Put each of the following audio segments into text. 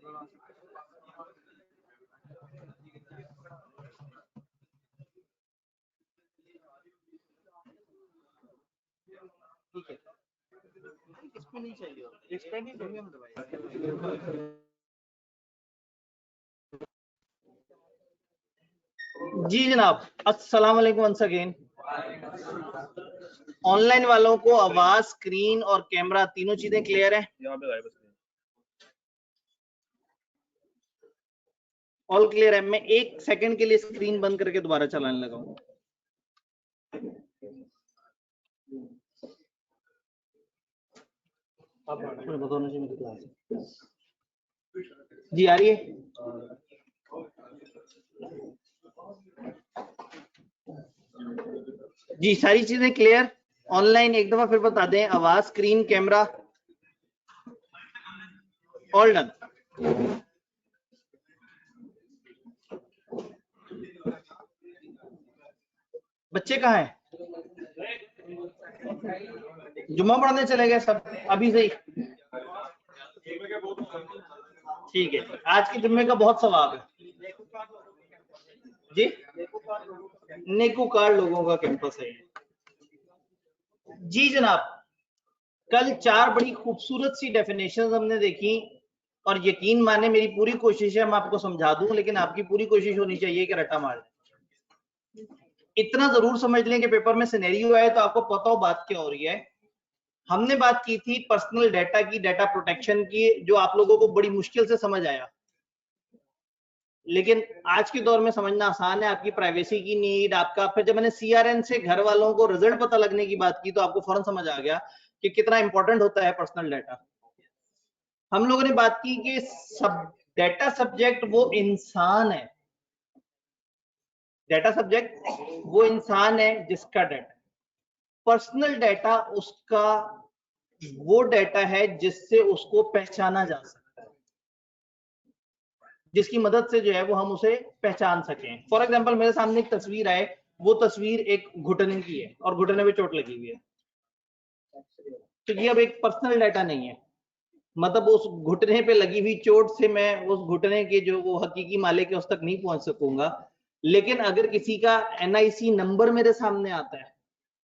ठीक है, इसमें नहीं चाहिए, इस पे नहीं प्रीमियम दवाई। जी जनाब, अस्सलाम वालेकुम वंस अगेन। ऑनलाइन वालों को आवाज, स्क्रीन और कैमरा तीनों चीजें क्लियर है? ऑल क्लियर है। मैं 1 सेकंड के लिए स्क्रीन बंद करके दोबारा चलाने लगा हूं। जी आ रही है? जी सारी चीजें क्लियर? ऑनलाइन एक दफा फिर बता दें, आवाज, स्क्रीन, कैमरा ऑल डन। बच्चे कहाँ हैं? जुम्मा पढ़ने चले गए सब अभी से ही? ठीक है, आज के जुम्मे का बहुत सवाब है जी। नेकूकार लोगों का कैंपस है जी जनाब। कल 4 बड़ी खूबसूरत सी डेफिनेशंस हमने देखी और यकीन माने मेरी पूरी कोशिश है मैं आपको समझा दूं, लेकिन आपकी पूरी कोशिश होनी चाहिए कि रट्टा मार दें। इतना जरूर समझ लें कि पेपर में सिनेरियो आए तो आपको पता हो बात क्या हो रही है। हमने बात की थी पर्सनल डाटा की, डाटा प्रोटेक्शन की, जो आप लोगों को बड़ी मुश्किल से समझ आया, लेकिन आज के दौर में समझना आसान है। आपकी प्राइवेसी की नीड, आपका, फिर जब मैंने सीआरएन से घर वालों को रिजल्ट पता लगने की बात की तो आपको फौरन समझ आ गया कि कितना इंपॉर्टेंट होता है पर्सनल डाटा। हम लोगों ने बात की कि सब डाटा सब्जेक्ट वो इंसान है, डाटा सब्जेक्ट वो इंसान है जिसका डाटा, पर्सनल डाटा उसका वो डाटा है जिससे उसको पहचाना जा सकता है, जिसकी मदद से जो है वो हम उसे पहचान सकें। फॉर एग्जांपल मेरे सामने एक तस्वीर आए, वो तस्वीर एक घुटने की है और घुटने पे चोट लगी हुई है, तो ये अब एक पर्सनल डाटा नहीं है। मतलब उस घुटने पे लगी हुई चोट से मैं उस घुटने के जो वो हकीकी मालिक है उस तक नहीं पहुंच सकूंगा, लेकिन अगर किसी का एनआईसी नंबर मेरे सामने आता है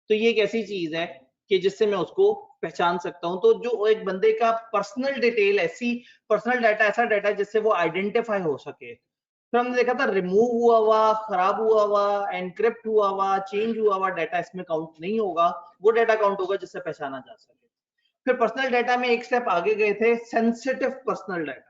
तो ये एक ऐसी चीज है कि जिससे मैं उसको पहचान सकता हूं। तो जो एक बंदे का पर्सनल डिटेल, ऐसी पर्सनल डाटा, ऐसा डाटा जिससे वो आइडेंटिफाई हो सके। फिर हमने देखा था रिमूव हुआ हुआ, खराब हुआ हुआ, एनक्रिप्ट हुआ हुआ, चेंज हुआ हुआ डाटा इसमें काउंट नहीं होगा, वो डाटा काउंट होगा जिससे पहचाना जा सके। फिर पर्सनल डाटा में एक स्टेप आगे गए थे, sensitive personal data.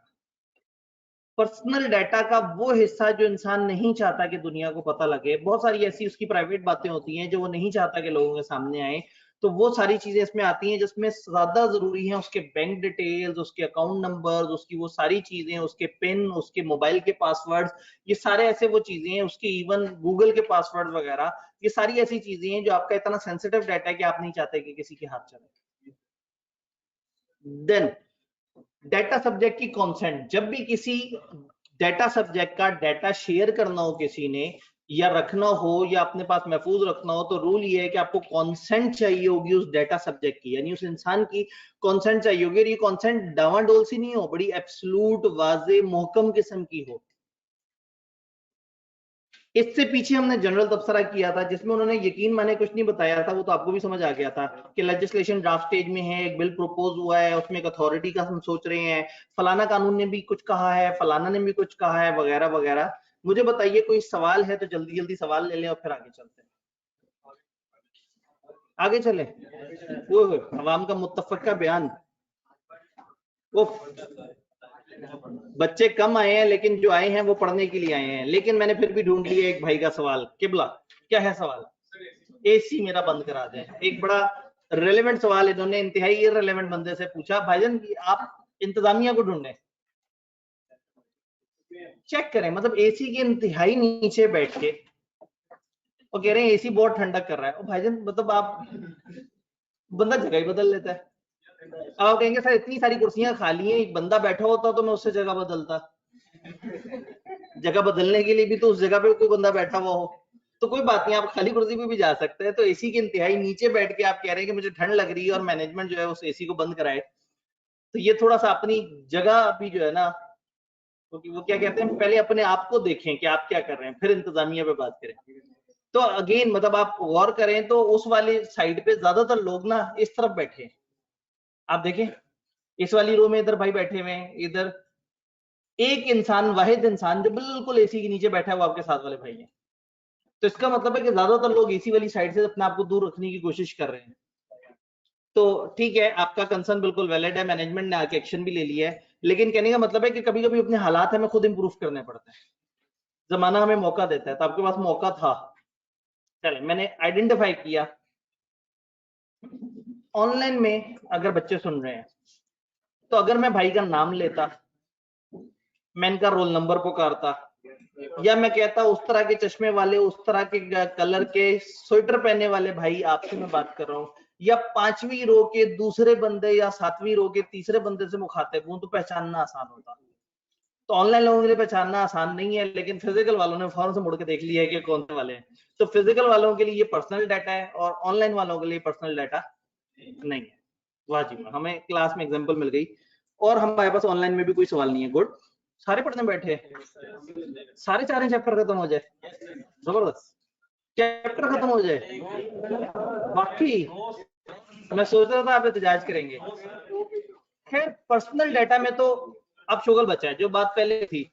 Personal data का वो हिस्सा जो इंसान नहीं चाहता कि दुनिया को पता लगे, बहुत सारी ऐसी उसकी प्राइवेट बातें होती हैं जो वो नहीं चाहता कि लोगों के सामने आए, तो वो सारी चीजें इसमें आती हैं जिसमें ज्यादा जरूरी है उसके बैंक डिटेल्स, उसके अकाउंट नंबर, उसकी वो सारी चीजें, उसके पिन, उसके मोबाइल के पासवर्ड, ये सारे ऐसे वो चीजें हैं, उसके इवन गूगल के पासवर्ड वगैरह, ये सारी ऐसी चीजें हैं जो आपका इतना सेंसिटिव डाटा है कि आप नहीं चाहते कि किसी के हाथ चले। देन डाटा सब्जेक्ट की कॉन्सेंट, जब भी किसी डाटा सब्जेक्ट का डाटा शेयर करना हो किसी ने, या रखना हो या अपने पास महफूज रखना हो, तो रूल ये है कि आपको कॉन्सेंट चाहिए होगी उस डाटा सब्जेक्ट की, यानी उस इंसान की कॉन्सेंट चाहिए होगी। और ये कॉन्सेंट डावाडोल सी नहीं हो, बड़ी एब्सोल्यूट वाजे मोहकम किस्म की हो। इससे पीछे हमने जनरल तबसरा किया था जिसमें उन्होंने यकीन माने कुछ नहीं बताया था, वो तो आपको भी समझ आ गया था कि लेजिस्लेशन ड्राफ्ट स्टेज में है, एक बिल प्रपोज हुआ है, उसमें एक अथॉरिटी का हम सोच रहे हैं, फलाना कानून ने भी कुछ कहा है, फलाना ने भी कुछ कहा है, वगैरह वगैरह। मुझे बताइए कोई सवाल है तो जल्दी जल्दी सवाल ले लें और फिर आगे चलते हैं। आगे चले, वो अवाम का मुत्तफिका बयान, वो बच्चे कम आए हैं लेकिन जो आए हैं वो पढ़ने के लिए आए हैं। लेकिन मैंने फिर भी ढूंढ लिया एक भाई का सवाल। किबला क्या है सवाल? एसी मेरा बंद करा दें। एक बड़ा रेलेवेंट सवाल इन्होंने इंतहाई इररिलेवेंट बंदे से पूछा, भाईजान आप इंतजामिया को ढूंढे, चेक करें, मतलब एसी के इंतहाई नीचे बैठ के और कह रहे हैं एसी बहुत ठंडक कर रहा है। भाईजान मतलब आप, बंदा जगह ही बदल लेता है। अब आप कहेंगे सर इतनी सारी कुर्सियां खाली हैं, एक बंदा बैठा होता तो मैं उससे जगह बदलता। जगह बदलने के लिए भी तो उस जगह पे कोई बंदा बैठा हुआ हो, तो कोई बात नहीं, आप खाली कुर्सी पे भी जा सकते हैं। तो एसी के इंतहाई नीचे बैठ के आप कह रहे हैं कि मुझे ठंड लग रही है और मैनेजमेंट जो है उस एसी को बंद कराए, तो ये थोड़ा सा अपनी जगह भी जो है ना वो क्या कहते हैं, पहले अपने आप को देखें कि आप क्या कर रहे हैं, फिर इंतजामिया पे बात करें। तो अगेन मतलब आप गौर करें तो उस वाली साइड पे ज्यादातर लोग ना इस तरफ बैठे हैं। आप देखें इस वाली रो में इधर भाई बैठे हुए हैं, इधर एक इंसान, वाहिद इंसान जो बिल्कुल एसी के नीचे बैठा है वो आपके साथ वाले भाई है। तो इसका मतलब है कि ज्यादातर लोग एसी वाली साइड से अपने आप को दूर रखने की कोशिश कर रहे हैं। तो ठीक है, आपका कंसर्न बिल्कुल वैलिड है, मैनेजमेंट ने आके एक्शन भी ले लिया है, लेकिन कहने का मतलब है कि कभी कभी अपने हालात हमें खुद इंप्रूव करने पड़ते हैं। जमाना हमें मौका देता है, तो आपके पास मौका था, चले मैंने आइडेंटिफाई किया। ऑनलाइन में अगर बच्चे सुन रहे हैं, तो अगर मैं भाई का नाम लेता, मैं इनका रोल नंबर पुकारता, या मैं कहता उस तरह के चश्मे वाले, उस तरह के कलर के स्वेटर पहने वाले भाई आपसे मैं बात कर रहा हूँ, या 5वीं रो के दूसरे बंदे या 7वीं रो के तीसरे बंदे से मुखातिब हूं, तो पहचानना आसान होता। तो ऑनलाइन लोगों के लिए पहचानना आसान नहीं है, लेकिन फिजिकल वालों ने फौरन से मुड़ के देख लिया है कि कौन से वाले हैं। तो फिजिकल वालों के लिए ये पर्सनल डाटा है और ऑनलाइन वालों के लिए पर्सनल डाटा नहीं है। वाह जी, हमें क्लास में एग्जांपल मिल गई। और हमारे पास ऑनलाइन में भी कोई सवाल नहीं है। गुड, सारे पढ़ने बैठे, सारे 4 चैप्टर खत्म हो जाए, जबरदस्त, चैप्टर खत्म हो जाए। बाकी मैं सोच रहा था आप एहतजाज करेंगे। खैर पर्सनल डाटा में तो अब शुगल बचा है, जो बात पहले थी,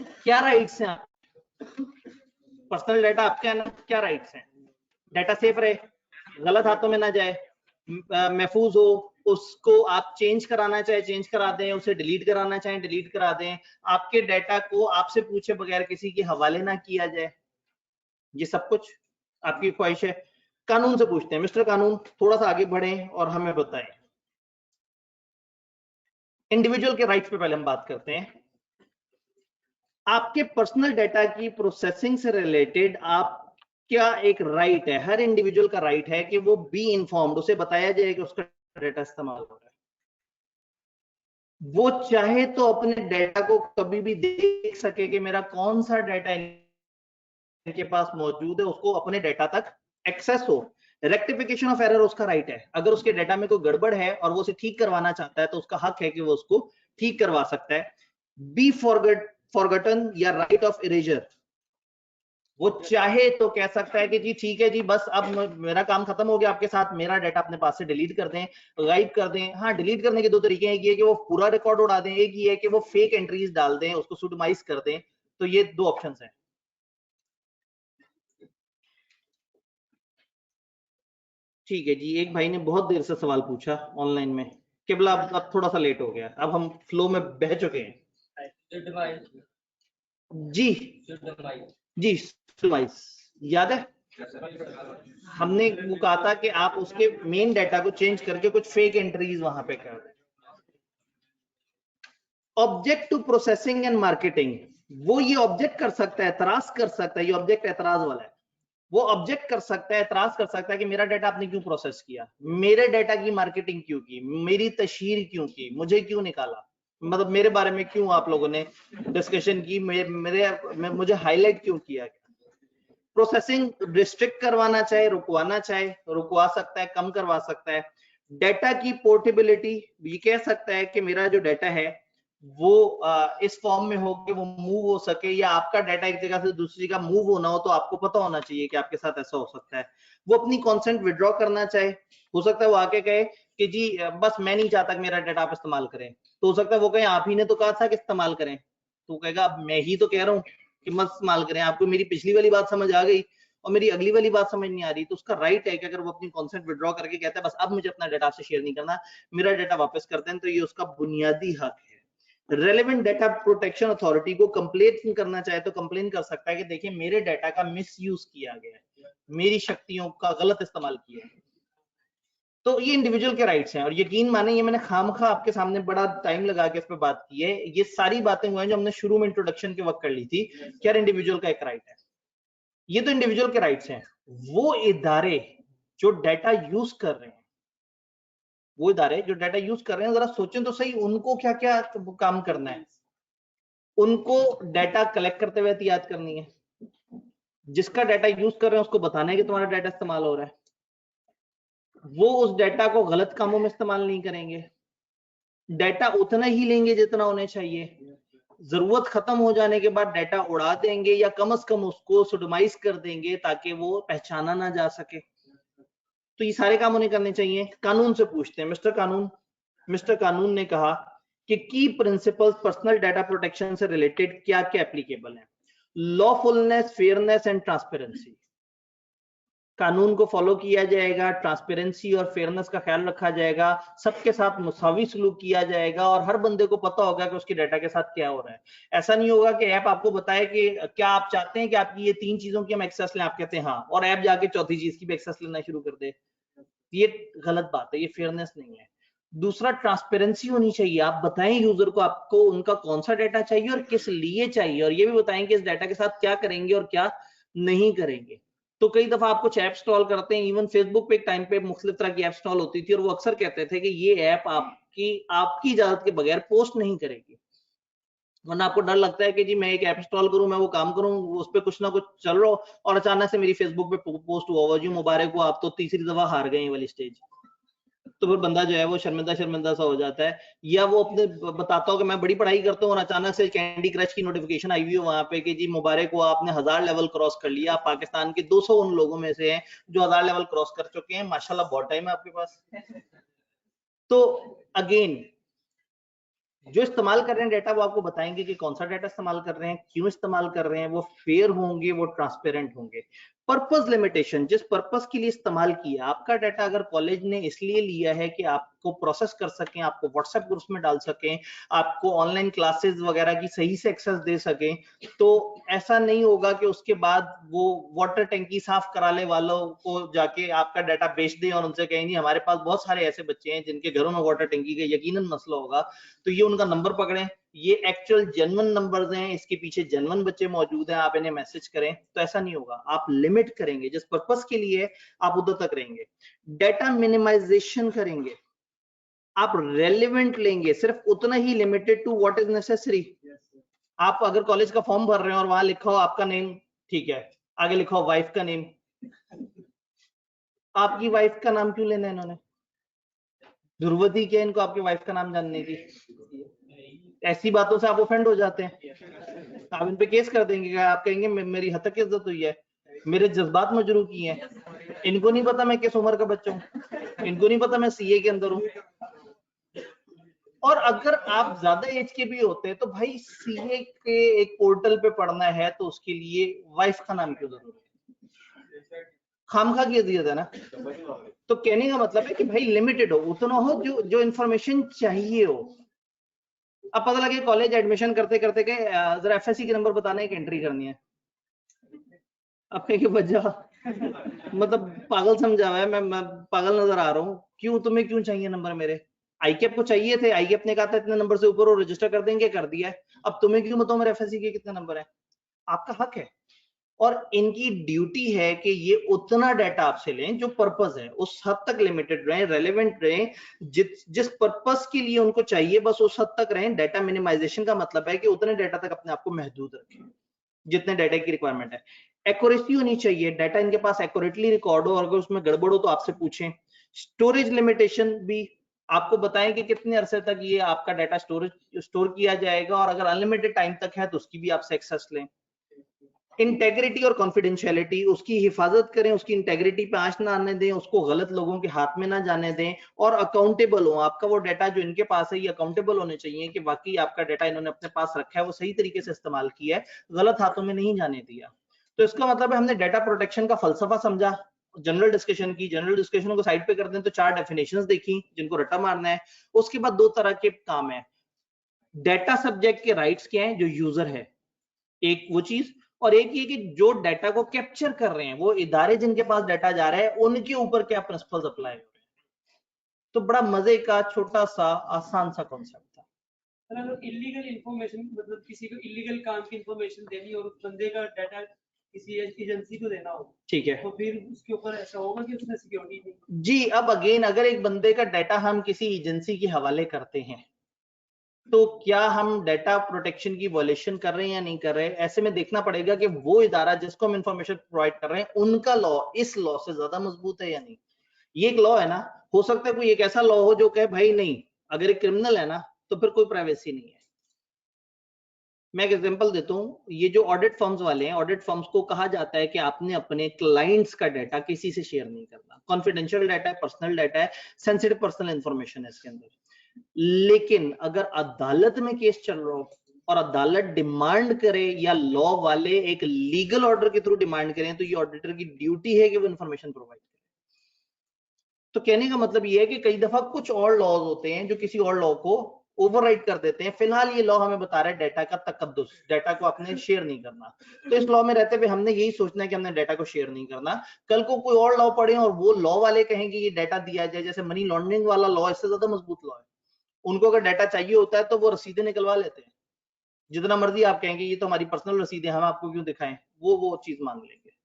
क्या राइट्स हैं आप, पर्सनल डाटा आपके ना, क्या राइट्स हैं, डाटा सेफ रहे, गलत हाथों में ना जाए, महफूज हो, उसको आप चेंज कराना चाहे चेंज करा दें, उसे डिलीट कराना चाहे डिलीट करा दें, आपके डाटा को आपसे पूछे बगैर किसी के हवाले ना किया जाए, ये सब कुछ आपकी ख्वाहिश है। कानून से पूछते हैं, मिस्टर कानून थोड़ा सा आगे बढ़ें और हमें बताएं। इंडिविजुअल के राइट्स पे पहले हम बात करते हैं। आपके पर्सनल डाटा की प्रोसेसिंग से रिलेटेड आप क्या एक राइट है, हर इंडिविजुअल का राइट है कि वो बी इन्फॉर्म्ड, उसे बताया जाए कि उसका डाटा इस्तेमाल हो रहा है। वो चाहे तो अपने डाटा को कभी भी देख सके कि मेरा कौन सा डाटा इनके पास मौजूद है, उसको अपने डाटा तक एक्सेस हो। रेक्टिफिकेशन ऑफ एरर उसका राइट है, अगर उसके डाटा में कोई गड़बड़ है और वो उसे ठीक करवाना चाहता है तो उसका हक है कि वो उसको ठीक करवा सकता है। बी फॉरगटन या राइट ऑफ इरेजर, वो चाहे तो कह सकता है कि जी ठीक है जी, बस अब मेरा काम खत्म हो गया आपके साथ, मेरा डाटा अपने पास से डिलीट कर दें, गायब कर दें। हाँ, डिलीट करने के 2 तरीके हैं, एक ये कि वो पूरा रिकॉर्ड उड़ा दें, एक ये है कि वो फेक एंट्रीज डाल दें, उसको सुडमाइज कर दें। तो ये 2 ऑप्शंस हैं। ठीक है जी, एक भाई ने बहुत देर से सवाल पूछा ऑनलाइन में, केवल अब थोड़ा सा लेट हो गया, अब हम फ्लो में बह चुके हैं जी। जी सुडमाइज याद है, हमने वो कहा था कि आप उसके मेन डाटा को चेंज करके कुछ फेक एंट्रीज वहां पे कर दें। Object to processing and marketing, वो ये ऑब्जेक्ट कर सकता है, एतराज कर सकता है, ये ऑब्जेक्ट एतराज वाला है। वो ऑब्जेक्ट कर सकता है, एतराज कर सकता है कि मेरा डाटा आपने क्यों प्रोसेस किया, मेरे डाटा की मार्केटिंग क्यों की, मेरी तशहीर क्यों की, मुझे क्यों निकाला, मतलब मेरे बारे में क्यों आप लोगों ने डिस्कशन की, मुझे हाईलाइट क्यों किया गया। प्रोसेसिंग रिस्ट्रिक्ट करवाना चाहे, रुकवाना चाहे, रुकवा सकता है, कम करवा सकता है। डाटा की पोर्टेबिलिटी, ये कह सकता है कि मेरा जो डाटा है वो इस फॉर्म में हो कि वो मूव हो सके, या आपका डाटा एक जगह से दूसरी जगह मूव होना हो तो आपको पता होना चाहिए कि आपके साथ ऐसा हो सकता है। वो अपनी कंसेंट विड्रॉ करना चाहे, हो सकता है वो आके कहे कि जी बस मैं नहीं चाहता कि मेरा डाटा आप इस्तेमाल करें, तो हो सकता है वो कहे आप ही ने तो कहा था कि इस्तेमाल करें, तो कहेगा अब मैं ही तो कह रहा हूँ कि मत इस्तेमाल करें, आपको मेरी पिछली वाली बात समझ आ गई और मेरी अगली वाली बात समझ नहीं आ रही, तो उसका राइट है कि अगर वो अपनी कंसेंट विड्रॉ करके कहता है बस अब मुझे अपना डाटा से शेयर नहीं करना, मेरा डाटा वापस करते हैं, तो ये उसका बुनियादी हक है। रेलेवेंट डाटा प्रोटेक्शन अथॉरिटी को कंप्लेन करना चाहे तो कंप्लेन कर सकता है कि देखिए मेरे डाटा का मिसयूज किया गया है, मेरी शक्तियों का गलत इस्तेमाल किया है। तो ये इंडिविजुअल के राइट्स हैं, और यकीन माने ये मैंने खामखा आपके सामने बड़ा टाइम लगा के इस पे बात की है, ये सारी बातें हुई हैं जो हमने शुरू में इंट्रोडक्शन के वक्त कर ली थी कि यार इंडिविजुअल का एक राइट है। ये तो इंडिविजुअल के राइट्स हैं। वो इदारे जो डाटा यूज कर रहे हैं, वो इदारे जो डाटा यूज कर रहे हैं, जरा सोचें तो सही, उनको क्या क्या काम करना है। उनको डाटा कलेक्ट करते हुए एहतियात करनी है, जिसका डाटा यूज कर रहे हैं उसको बताना है कि तुम्हारा डाटा इस्तेमाल हो रहा है, वो उस डाटा को गलत कामों में इस्तेमाल नहीं करेंगे, डाटा उतना ही लेंगे जितना उन्हें चाहिए, जरूरत खत्म हो जाने के बाद डाटा उड़ा देंगे या कम से कम उसको सोडोमाइज कर देंगे ताकि वो पहचाना ना जा सके। तो ये सारे काम उन्हें करने चाहिए। कानून से पूछते हैं, मिस्टर कानून ने कहा कि की प्रिंसिपल्स पर्सनल डाटा प्रोटेक्शन से रिलेटेड क्या क्या एप्लीकेबल है। लॉफुलनेस, फेयरनेस एंड ट्रांसपेरेंसी। कानून को फॉलो किया जाएगा, ट्रांसपेरेंसी और फेयरनेस का ख्याल रखा जाएगा, सबके साथ मुसावी सलूक किया जाएगा और हर बंदे को पता होगा कि उसके डाटा के साथ क्या हो रहा है। ऐसा नहीं होगा कि ऐप आपको बताए कि क्या आप चाहते हैं कि आपकी ये 3 चीजों की हम एक्सेस लें, आप कहते हैं हाँ, और ऐप जाके चौथी चीज की भी एक्सेस लेना शुरू कर दे। ये गलत बात है, ये फेयरनेस नहीं है। दूसरा, ट्रांसपेरेंसी होनी चाहिए। आप बताएं यूजर को आपको उनका कौन सा डाटा चाहिए और किस लिए चाहिए, और ये भी बताएं कि इस डाटा के साथ क्या करेंगे और क्या नहीं करेंगे। तो कई दफा आप कुछ ऐप इंस्टॉल करते हैं, इवन फेसबुक पे एक टाइम पे मुख्तलिफ तरह की ऐप इंस्टॉल होती थी और वो अक्सर कहते थे कि ये ऐप आपकी इजाजत के बगैर पोस्ट नहीं करेगी। वरना आपको डर लगता है कि जी मैं एक ऐप इंस्टॉल करूं, मैं वो काम करूं, उस पर कुछ ना कुछ चल रहा हो और अचानक से मेरी फेसबुक पे पोस्ट हुआ जी मुबारक हो आप तो तीसरी दफा हार गए वाली स्टेज। तो फिर बंदा जो है वो शर्मिंदा सा हो जाता है। या वो अपने बताता हो कि मैं बड़ी पढ़ाई करता हूँ और अचानक से कैंडी क्रश की नोटिफिकेशन आई हुई है वहां पे कि जी मुबारक हो आपने 1000 लेवल क्रॉस कर लिया। आप पाकिस्तान के 200 उन लोगों में से हैं जो 1000 लेवल क्रॉस कर चुके हैं। माशाल्लाह बहुत टाइम है आपके पास। तो अगेन जो इस्तेमाल कर रहे हैं डाटा वो आपको बताएंगे कि कौन सा डाटा इस्तेमाल कर रहे हैं, क्यों इस्तेमाल कर रहे हैं, वो फेयर होंगे, वो ट्रांसपेरेंट होंगे। पर्पस लिमिटेशन, जिस पर्पस के लिए इस्तेमाल किया आपका डाटा, अगर कॉलेज ने इसलिए लिया है कि आपको प्रोसेस कर सकें, आपको व्हाट्सएप ग्रुप्स में डाल सकें, आपको ऑनलाइन क्लासेस वगैरह की सही से एक्सेस दे सकें, तो ऐसा नहीं होगा कि उसके बाद वो वाटर टंकी साफ कराने वालों को जाके आपका डाटा बेच दें और उनसे कहेंगे हमारे पास बहुत सारे ऐसे बच्चे हैं जिनके घरों में वाटर टंकी का यकीनन मसला होगा, तो ये उनका नंबर पकड़ें, ये एक्चुअल जेन्युइन नंबर्स हैं, इसके पीछे जेन्युइन बच्चे मौजूद हैं, आप इन्हें मैसेज करें। तो ऐसा नहीं होगा, आप लिमिट करेंगे, जिस पर्पस के लिए आप उधर तक रहेंगे। डाटा मिनिमाइजेशन करेंगे, आप रेलिवेंट लेंगे, सिर्फ उतना ही, limited to what is necessary. आप अगर कॉलेज का फॉर्म भर रहे हैं और वहां लिखा हो आपका नेम, ठीक है, आगे लिखा हो वाइफ का नेम, आपकी वाइफ का नाम क्यों लेना है इन्होंने? जरूरत ही क्या इनको आपकी वाइफ का नाम जानने की? ऐसी बातों से आप ऑफेंड हो जाते हैं, आप इन पे केस कर देंगे, आप कहेंगे मेरी हद तक इज्जत हुई है, मेरे जज्बात मजरू किए हैं, इनको नहीं पता मैं किस उम्र का बच्चा हूँ, इनको नहीं पता मैं सीए के अंदर हूँ। और अगर आप ज्यादा एज के भी होते हैं तो भाई सीए के एक पोर्टल पे पढ़ना है तो उसके लिए वाइफ का नाम क्यों जरूरी है? खामखा की अजियत है ना। तो कहने का मतलब है कि भाई लिमिटेड हो, उतना हो जो इंफॉर्मेशन चाहिए हो। अब पता लगे कॉलेज एडमिशन करते करते के जरा एफएससी के नंबर बताना है कि एंट्री करनी है, अपने के बच्चा मतलब पागल समझा हुआ है, मैं पागल नजर आ रहा हूँ, क्यों तुम्हें क्यों चाहिए नंबर मेरे? आईकेप को चाहिए थे, आईकेप ने कहा था इतने नंबर से ऊपर वो रजिस्टर कर देंगे, कर दिया है। अब तुम्हें क्यों बताओ मेरे एफएससी के कितने नंबर है? आपका हक है और इनकी ड्यूटी है कि ये उतना डाटा आपसे लें जो पर्पस है, उस हद तक लिमिटेड रहें, रेलेवेंट रहें, जिस पर्पस के लिए उनको चाहिए बस उस हद तक रहें। डाटा मिनिमाइजेशन का मतलब है कि उतने डाटा तक अपने आप को महदूद रखें जितने डाटा की रिक्वायरमेंट है। एक्यूरेसी होनी चाहिए, डाटा इनके पास एक्यूरेटली रिकॉर्ड हो और अगर उसमें गड़बड़ हो तो आपसे पूछें। स्टोरेज लिमिटेशन भी आपको बताएं कि कितने अरसे तक ये आपका डाटा स्टोर किया जाएगा और अगर अनलिमिटेड टाइम तक है तो उसकी भी आपसे एक्सेस लें। इंटेग्रिटी और कॉन्फिडेंशियलिटी, उसकी हिफाजत करें, उसकी इंटेग्रिटी पे आंच ना आने दें, उसको गलत लोगों के हाथ में ना जाने दें और अकाउंटेबल हो। आपका वो डाटा जो इनके पास है ये अकाउंटेबल होने चाहिए कि वाकई आपका डाटा इन्होंने अपने पास रखा है, वो सही तरीके से इस्तेमाल किया है, गलत हाथों में नहीं जाने दिया। तो इसका मतलब है हमने डाटा प्रोटेक्शन का फलसफा समझा, जनरल डिस्कशन की, जनरल डिस्कशन को साइड पे कर दें तो 4 डेफिनेशंस देखी जिनको रट्टा मारना है। उसके बाद 2 तरह के काम है, डाटा सब्जेक्ट के राइट्स क्या है, जो यूजर है, एक वो चीज, और एक ये कि जो डाटा को कैप्चर कर रहे हैं वो इदारे जिनके पास डाटा जा रहा है उनके ऊपर क्या प्रिंसिपल्स अप्लाई हो रहे हैं। तो बड़ा मजे का छोटा सा आसान सा कॉन्सेप्ट था। अगर इलीगल इंफॉर्मेशन, मतलब किसी को इलीगल काम की इंफॉर्मेशन देनी और उस बंदे का डाटा किसी एजेंसी को देना हो, ठीक है, तो फिर उसके ऊपर ऐसा होगा कि उसने सिक्योरिटी नहीं। जी अब अगेन अगर एक बंदे का डाटा हम किसी एजेंसी के हवाले करते हैं तो क्या हम डाटा प्रोटेक्शन की वॉयलेशन कर रहे हैं या नहीं कर रहे हैं? ऐसे में देखना पड़ेगा कि वो इदारा जिसको हम इंफॉर्मेशन प्रोवाइड कर रहे हैं उनका लॉ इस लॉ से ज्यादा मजबूत है या नहीं। ये एक लॉ है ना, हो सकता है कोई एक ऐसा लॉ हो जो कहे भाई नहीं, अगर एक क्रिमिनल है ना तो फिर कोई प्राइवेसी नहीं है। मैं एक एग्जांपल देता हूँ, ये जो ऑडिट फर्म्स वाले हैं, ऑडिट फर्म्स को कहा जाता है कि आपने अपने क्लाइंट्स का डाटा किसी से शेयर नहीं करना, कॉन्फिडेंशियल डाटा है, पर्सनल डाटा है, सेंसिटिव पर्सनल इंफॉर्मेशन है इसके अंदर। लेकिन अगर अदालत में केस चल रहा हो और अदालत डिमांड करे या लॉ वाले एक लीगल ऑर्डर के थ्रू डिमांड करें, तो ये ऑडिटर की ड्यूटी है कि वो इन्फॉर्मेशन प्रोवाइड करे। तो कहने का मतलब ये है कि कई दफा कुछ और लॉज होते हैं जो किसी और लॉ को ओवरराइड कर देते हैं। फिलहाल ये लॉ हमें बता रहा है डाटा का तकद्दुस, डाटा को आपने शेयर नहीं करना। तो इस लॉ में रहते हुए हमने यही सोचना है कि हमने डाटा को शेयर नहीं करना। कल को कोई और लॉ पढ़े और वो लॉ वाले कहेंगे ये डाटा दिया जाए, जैसे मनी लॉन्ड्रिंग वाला लॉ इससे ज्यादा मजबूत लॉ है, उनको अगर डाटा चाहिए होता है तो वो रसीदें निकलवा लेते हैं, जितना मर्जी आप कहेंगे ये तो हमारी पर्सनल रसीद है, हम आपको क्यों दिखाएं, वो चीज मांग लेंगे।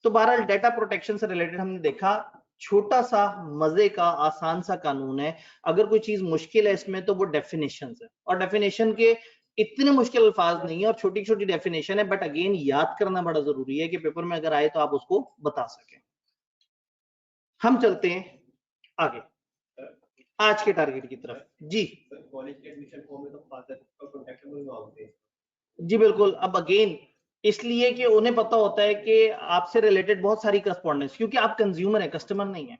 तो बहरहाल डाटा प्रोटेक्शन से रिलेटेड हमने देखा, छोटा सा मजे का आसान सा कानून है। अगर कोई चीज मुश्किल है इसमें तो वो डेफिनेशन है, और डेफिनेशन के इतने मुश्किल अल्फाज नहीं है और छोटी छोटी डेफिनेशन है, बट अगेन याद करना बड़ा जरूरी है कि पेपर में अगर आए तो आप उसको बता सकें। हम चलते हैं आगे आज के टारगेट की तरफ। जी कॉलेज के एडमिशन फॉर्म में तो फादर का कॉन्टैक्ट नंबर मांगते हैं। जी बिल्कुल, अब अगेन इसलिए कि उन्हें पता होता है कि आपसे रिलेटेड बहुत सारी करस्पॉन्डेंस, क्योंकि आप कंज्यूमर है, कस्टमर नहीं है।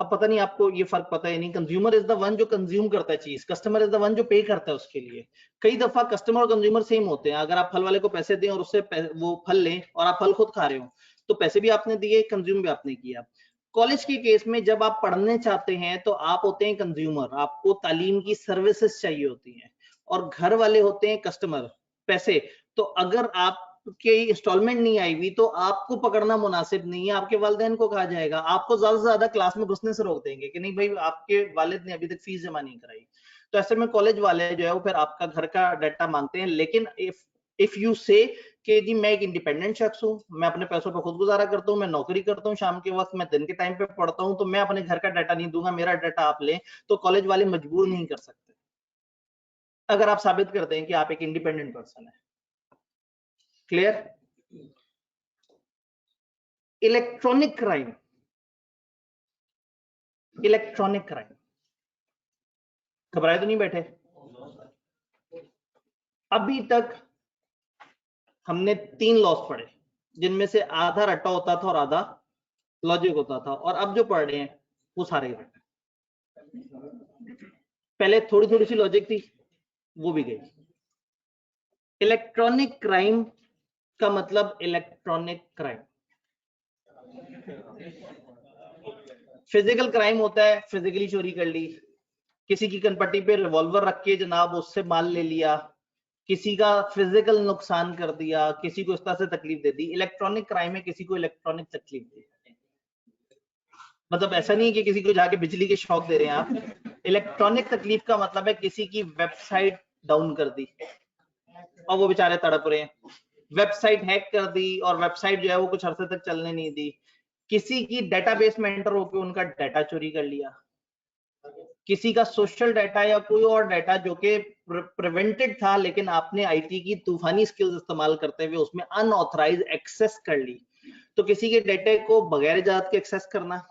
अब पता नहीं आपको ये फर्क पता है नहीं, कंज्यूमर इज द वन जो कंज्यूम करता है चीज, कस्टमर इज द वन जो पे करता है उसके लिए। कई दफा कस्टमर और कंज्यूमर सेम होते हैं। अगर आप फल वाले को पैसे दें और उससे वो फल लें और आप फल खुद खा रहे हो, तो पैसे भी आपने दिए, कंज्यूम भी आपने किया। कॉलेज के केस में जब आप पढ़ने चाहते हैं तो आप होते हैं कंज्यूमर, आपको तालीम की सर्विसेज चाहिए होती हैं, और घर वाले होते हैं कस्टमर, पैसे। तो अगर आपके इंस्टॉलमेंट नहीं आई हुई तो आपको पकड़ना मुनासिब नहीं है, आपके वालिदैन को कहा जाएगा, आपको ज्यादा से ज्यादा क्लास में घुसने से रोक देंगे कि नहीं भाई आपके वालिद ने अभी तक फीस जमा नहीं कराई। तो ऐसे में कॉलेज वाले जो है वो फिर आपका घर का डाटा मांगते हैं। लेकिन इफ यू से कि जी मैं एक इंडिपेंडेंट शख्स हूँ, मैं अपने पैसों पर खुद गुजारा करता हूँ, मैं नौकरी करता हूँ शाम के वक्त, मैं दिन के टाइम पे पढ़ता हूँ, तो मैं अपने घर का डाटा नहीं दूंगा, मेरा डाटा आप लें, तो कॉलेज वाले मजबूर नहीं कर सकते अगर आप साबित करते हैं कि आप एक इंडिपेंडेंट पर्सन है। Clear? Electronic crime, electronic crime, घबराए तो नहीं बैठे? अभी तक हमने 3 लॉस पढ़े, जिनमें से आधा रट्टा होता था और आधा लॉजिक होता था, और अब जो पढ़ रहे हैं वो सारे रट्टा। पहले थोड़ी थोड़ी सी लॉजिक थी, वो भी गई। इलेक्ट्रॉनिक क्राइम का मतलब इलेक्ट्रॉनिक क्राइम। फिजिकल क्राइम होता है, फिजिकली चोरी कर ली, किसी की कनपट्टी पे रिवॉल्वर रख के जनाब उससे माल ले लिया, किसी का फिजिकल नुकसान कर दिया, किसी को इस तरह से तकलीफ दे दी। इलेक्ट्रॉनिक क्राइम है किसी को इलेक्ट्रॉनिक तकलीफ दी, मतलब ऐसा नहीं है कि किसी को जाके बिजली के शॉक दे रहे हैं आप। इलेक्ट्रॉनिक तकलीफ का मतलब है किसी की वेबसाइट डाउन कर दी और वो बेचारे तड़प रहे हैं, वेबसाइट हैक कर दी और वेबसाइट जो है वो कुछ अरसे तक चलने नहीं दी, किसी की डेटाबेस में एंटर होकर उनका डाटा चोरी कर लिया, किसी का सोशल डाटा या कोई और डाटा जो कि प्रिवेंटेड था लेकिन आपने आईटी की तूफानी स्किल्स इस्तेमाल करते हुए उसमें अनऑथराइज एक्सेस कर ली। तो किसी के डाटा को बगैर इजाजत के एक्सेस करना,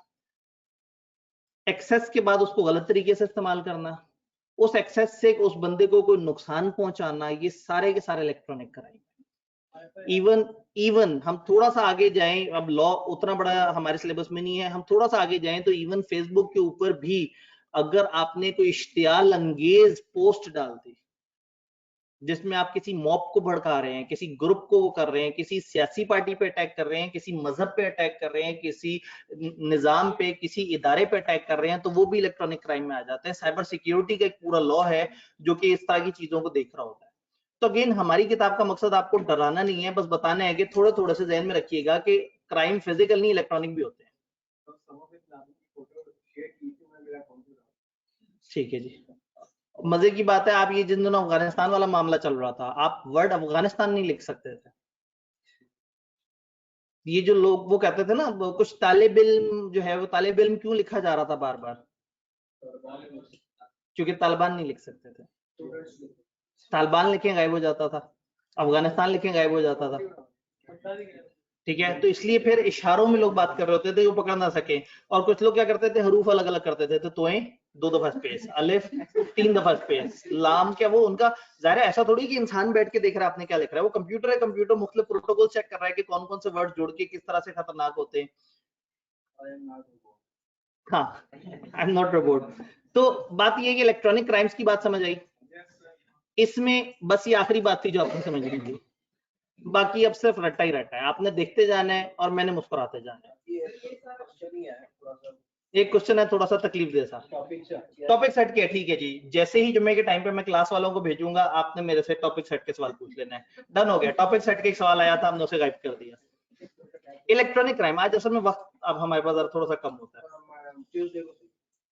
एक्सेस के बाद उसको गलत तरीके से इस्तेमाल करना, उस एक्सेस से उस बंदे को कोई नुकसान पहुंचाना, ये सारे के सारे इलेक्ट्रॉनिक क्राइम। इवन हम थोड़ा सा आगे जाएं, अब लॉ उतना बड़ा हमारे सिलेबस में नहीं है, हम थोड़ा सा आगे जाएं तो इवन फेसबुक के ऊपर भी अगर आपने कोई इश्तियाल अंगेज पोस्ट डाल दी जिसमें आप किसी मॉब को भड़का रहे हैं, किसी ग्रुप को कर रहे हैं, किसी सियासी पार्टी पे अटैक कर रहे हैं, किसी मजहब पे अटैक कर रहे हैं, किसी निजाम पे, किसी इदारे पे अटैक कर रहे हैं, तो वो भी इलेक्ट्रॉनिक क्राइम में आ जाते हैं। साइबर सिक्योरिटी का एक पूरा लॉ है जो कि इस तरह की चीजों को देख रहा होता है। तो अगेन हमारी किताब का मकसद आपको डराना नहीं है, बस बताना है कि थोड़े थोड़े से ध्यान में रखिएगा कि क्राइम फिजिकल नहीं इलेक्ट्रॉनिक भी होते हैं। ठीक है जी, मजे की बात है, आप ये जिन दिनों अफगानिस्तान वाला मामला चल रहा था, आप वर्ड अफगानिस्तान नहीं लिख सकते थे। ये जो लोग वो कहते थे ना, कुछ तालिब इल्म जो है वो तालिब इल्म क्यों लिखा जा रहा था बार बार, क्योंकि तालिबान नहीं लिख सकते थे। तालिबान लिखे गायब हो जाता था, अफगानिस्तान लिखे गायब हो जाता था। ठीक है, तो इसलिए फिर इशारों में लोग बात कर रहे होते थे वो पकड़ ना सके, और कुछ लोग क्या करते थे हरूफ अलग अलग करते थे, तो तोएं 2 दफा स्पेस, अलिफ 3 दफा स्पेस, लाम क्या वो उनका जाहिर है ऐसा थोड़ी कि इंसान बैठ के देख रहा है आपने क्या लिख रहा है, वो कंप्यूटर है, कंप्यूटर मुख्तलिफ प्रोटोकॉल चेक कर रहा है कि कौन कौन से वर्ड जोड़ के किस तरह से खतरनाक होते हैं। हाँ, आई एम नॉट रोबोट। तो बात ये है कि इलेक्ट्रॉनिक क्राइम्स की बात समझ आई। इसमें बस ये आखिरी बात थी जो आपने समझनी थी, बाकी अब सिर्फ रट्टा ही रट्टा है, आपने देखते जाना है और मैंने मुस्कुराते जाना है। एक क्वेश्चन है थोड़ा सा तकलीफ दे सा, टॉपिक सेट किया, ठीक है जी, जैसे ही जुम्मे के टाइम पे मैं क्लास वालों को भेजूंगा आपने मेरे से टॉपिक सेट के सवाल पूछ लेना है, डन हो गया। टॉपिक सेट के एक सवाल आया था, हमने उसे गायब कर दिया। इलेक्ट्रॉनिक क्राइम, आज असल में वक्त अब हमारे पास थोड़ा सा कम होता है,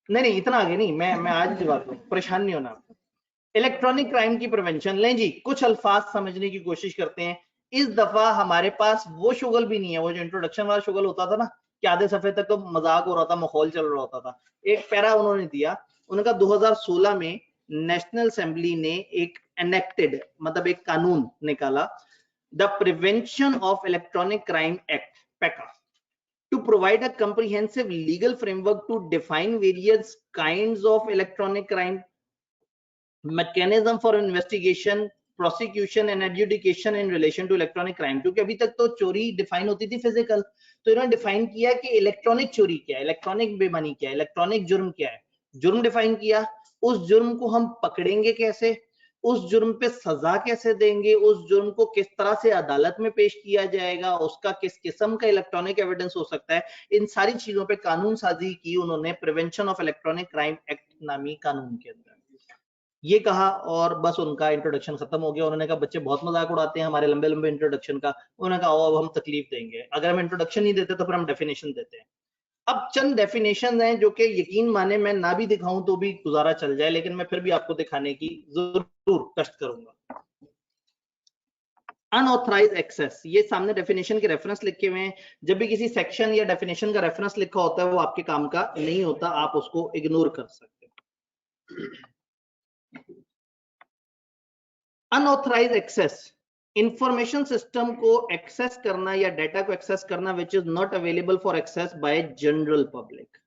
नहीं इतना आगे नहीं, मैं आज की बात करूं, परेशान नहीं होना। इलेक्ट्रॉनिक क्राइम की प्रिवेंशन, लें जी कुछ अल्फाज समझने की कोशिश करते हैं। इस दफा हमारे पास वो शुगल भी नहीं है, वो जो इंट्रोडक्शन वाला शुगल होता था ना कि आधे सफे तक तो मजाक हो रहा था, माहौल चल रहा होता था। एक पैरा उन्होंने दिया, उनका 2016 में नेशनल असेंबली ने एक एनेक्टेड मतलब एक कानून निकाला, the prevention of electronic crime act Paika, to provide a comprehensive legal framework to define various kinds of electronic crime, mechanism for investigation, prosecution and adjudication in relation to electronic crime। क्योंकि अभी तक तो चोरी define होती थी physical, तो इन्होंने define किया कि इलेक्ट्रॉनिक चोरी क्या है, इलेक्ट्रॉनिक बेईमानी क्या है, इलेक्ट्रॉनिक जुर्म क्या है। जुर्म डिफाइन किया, उस जुर्म को हम पकड़ेंगे कैसे, उस जुर्म पे सजा कैसे देंगे, उस जुर्म को किस तरह से अदालत में पेश किया जाएगा, उसका किस किस्म का इलेक्ट्रॉनिक एविडेंस हो सकता है, इन सारी चीजों पे कानून साजी की उन्होंने prevention of electronic crime act नामी कानून के अंदर। ये कहा और बस उनका इंट्रोडक्शन खत्म हो गया। उन्होंने कहा बच्चे बहुत मजाक उड़ाते हैं हमारे लंबे लंबे इंट्रोडक्शन का, उन्होंने कहा अब हम तकलीफ देंगे, अगर हम इंट्रोडक्शन नहीं देते तो फिर हम डेफिनेशन देते हैं। अब चंद डेफिनेशन हैं जो कि यकीन माने मैं ना भी दिखाऊं तो भी गुजारा चल जाए, लेकिन मैं फिर भी आपको दिखाने की जरूर कष्ट करूंगा। अनऑथराइज्ड एक्सेस, ये सामने डेफिनेशन के रेफरेंस लिखे हुए हैं, जब भी किसी सेक्शन या डेफिनेशन का रेफरेंस लिखा होता है वो आपके काम का नहीं होता, आप उसको इग्नोर कर सकते हैं। अनऑथराइज्ड एक्सेस, इंफॉर्मेशन सिस्टम को एक्सेस करना या डाटा को एक्सेस करना which is not available for access by general public,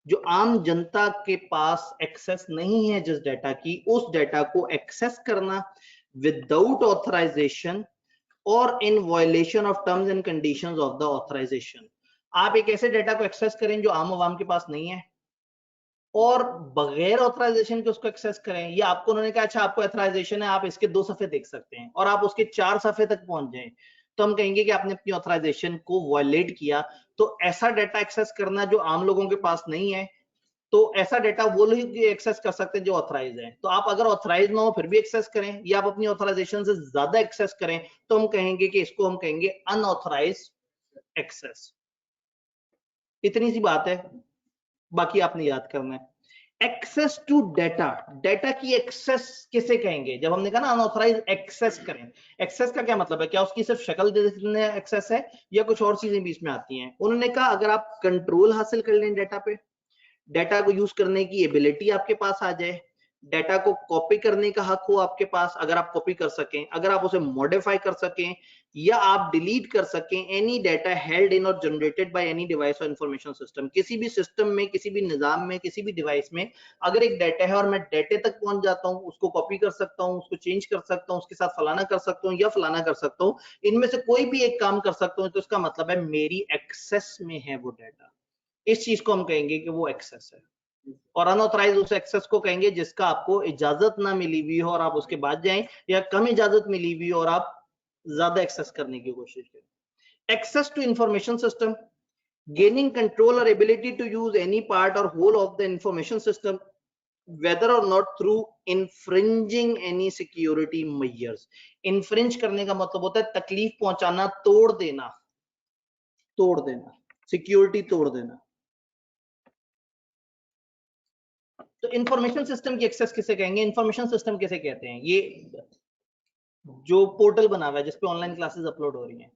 जो आम जनता के पास एक्सेस नहीं है जिस डाटा की, उस डाटा को एक्सेस करना विदाउट ऑथराइजेशन और in violation of terms and conditions of the authorisation. आप एक ऐसे डाटा को एक्सेस करें जो आम आवाम के पास नहीं है और बगैर ऑथराइजेशन के उसको एक्सेस करें, ये आपको उन्होंने कहा अच्छा आपको ऑथराइजेशन है, आप इसके 2 सफे देख सकते हैं और आप उसके 4 सफे तक पहुंच जाएं, तो हम कहेंगे कि आपने अपनी ऑथराइजेशन को वायलेट किया। तो ऐसा डाटा एक्सेस करना जो आम लोगों के पास नहीं है, तो ऐसा डाटा वो लोग एक्सेस कर सकते हैं जो ऑथराइज है। तो आप अगर ऑथराइज ना हो फिर भी एक्सेस करें या आप अपनी ऑथराइजेशन से ज्यादा एक्सेस करें, तो हम कहेंगे कि इसको हम कहेंगे अनऑथराइज एक्सेस। इतनी सी बात है, बाकी आपने याद करना है। एक्सेस टू डाटा, डाटा की एक्सेस किसे कहेंगे, जब हमने कहा ना अनऑथराइज एक्सेस करें, एक्सेस का क्या मतलब है, क्या उसकी सिर्फ शक्ल देखने एक्सेस है या कुछ और चीजें बीच में आती हैं। उन्होंने कहा अगर आप कंट्रोल हासिल कर लें डाटा पे, डाटा को यूज करने की एबिलिटी आपके पास आ जाए, डाटा को कॉपी करने का हक हो आपके पास, अगर आप कॉपी कर सकें, अगर आप उसे मॉडिफाई कर सकें या आप डिलीट कर सकें, एनी डाटा हेल्ड इन और जनरेटेड बाय एनी डिवाइस और इंफॉर्मेशन सिस्टम, किसी भी सिस्टम में, किसी भी निजाम में, किसी भी डिवाइस में अगर एक डाटा है और मैं डाटे तक पहुंच जाता हूं, उसको कॉपी कर सकता हूं, उसको चेंज कर सकता हूं, उसके साथ फलाना कर सकता हूं या फलाना कर सकता हूं, इनमें से कोई भी एक काम कर सकता हूं, तो इसका मतलब है मेरी एक्सेस में है वो डाटा। इस चीज को हम कहेंगे कि वो एक्सेस है। और अनऑथराइज उस एक्सेस को कहेंगे जिसका आपको इजाजत ना मिली हुई हो और आप उसके बाद जाएं, या कम इजाजत मिली हुई हो और आप ज्यादा एक्सेस करने की कोशिश करें। Access to information system, gaining control और ability to use any part और whole of the information system whether or not through infringing any security measures। Infringe करने का मतलब होता है तकलीफ पहुंचाना, तोड़ देना, सिक्योरिटी तोड़ देना। तो इंफॉर्मेशन सिस्टम की एक्सेस किसे कहेंगे, इंफॉर्मेशन सिस्टम किसे कहते हैं, ये जो पोर्टल बना हुआ है जिसपे ऑनलाइन क्लासेस अपलोड हो रही हैं,